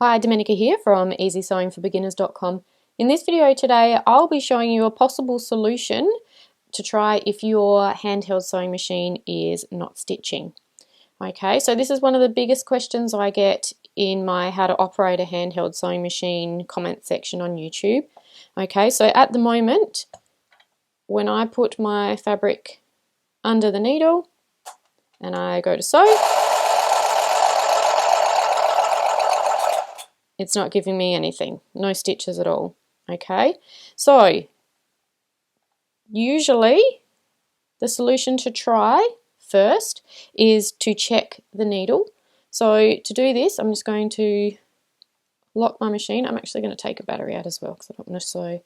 Hi, Domenica here from easysewingforbeginners.com. In this video today, I'll be showing you a possible solution to try if your handheld sewing machine is not stitching. Okay, so this is one of the biggest questions I get in my how to operate a handheld sewing machine comment section on YouTube. Okay, so at the moment, when I put my fabric under the needle and I go to sew, it's not giving me anything, no stitches at all. Okay, so usually the solution to try first is to check the needle. So to do this, I'm just going to lock my machine. I'm actually going to take a battery out as well because I don't want to sew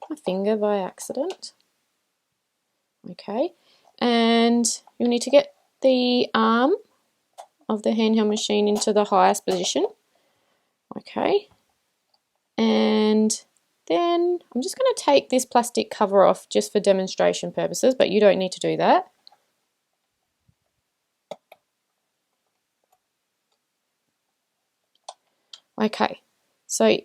my finger by accident. Okay, and you'll need to get the arm of the handheld machine into the highest position. Okay, and then I'm just going to take this plastic cover off just for demonstration purposes, but you don't need to do that. Okay, so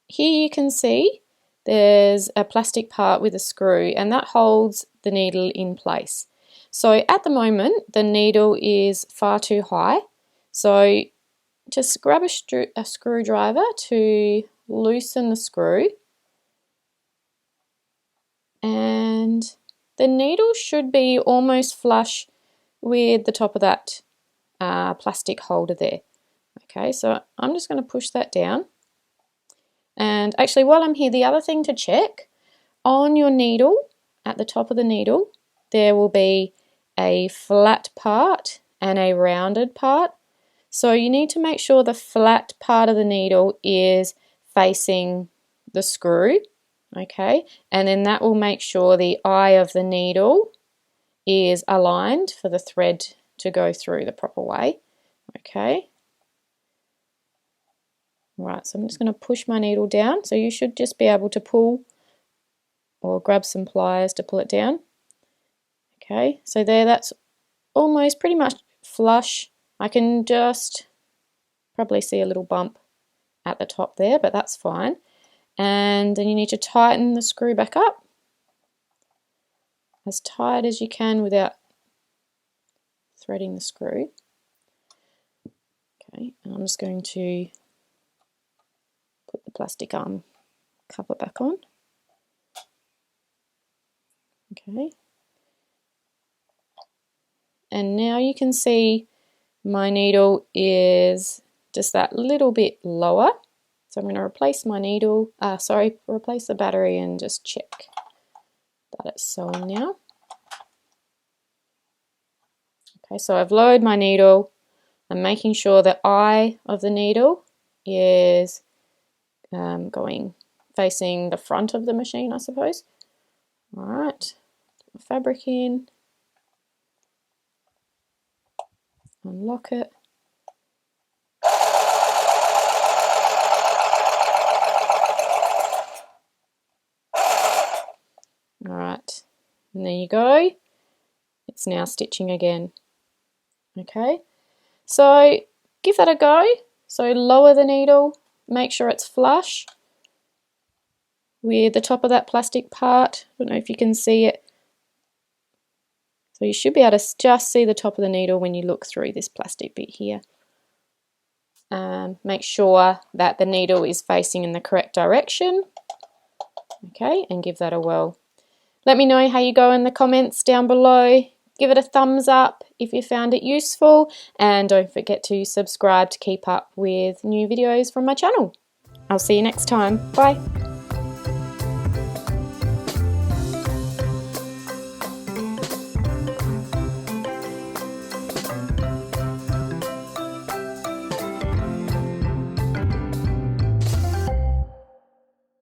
here you can see there's a plastic part with a screw and that holds the needle in place. So at the moment the needle is far too high, so just grab a screwdriver to loosen the screw, and the needle should be almost flush with the top of that plastic holder there. Okay, so I'm just going to push that down. And actually, while I'm here, the other thing to check, on your needle, at the top of the needle, there will be a flat part and a rounded part. So you need to make sure the flat part of the needle is facing the screw, okay? And then that will make sure the eye of the needle is aligned for the thread to go through the proper way, okay? Right, so I'm just going to push my needle down. So you should just be able to pull or grab some pliers to pull it down. Okay, so there, that's almost pretty much flush. I can just probably see a little bump at the top there, but that's fine. And then you need to tighten the screw back up as tight as you can without threading the screw. Okay, and I'm just going to put the plastic arm cover back on. Okay. And now you can see my needle is just that little bit lower. So I'm going to replace my needle, replace the battery and just check that it's sewing now. Okay, so I've lowered my needle. I'm making sure the eye of the needle is going facing the front of the machine, I suppose. All right, put my fabric in, unlock it. All right, and there you go. It's now stitching again. Okay, so give that a go. So lower the needle, make sure it's flush with the top of that plastic part. I don't know if you can see it. So you should be able to just see the top of the needle when you look through this plastic bit here. Make sure that the needle is facing in the correct direction. Okay, and give that a whirl. Let me know how you go in the comments down below. Give it a thumbs up if you found it useful, and don't forget to subscribe to keep up with new videos from my channel. I'll see you next time. Bye.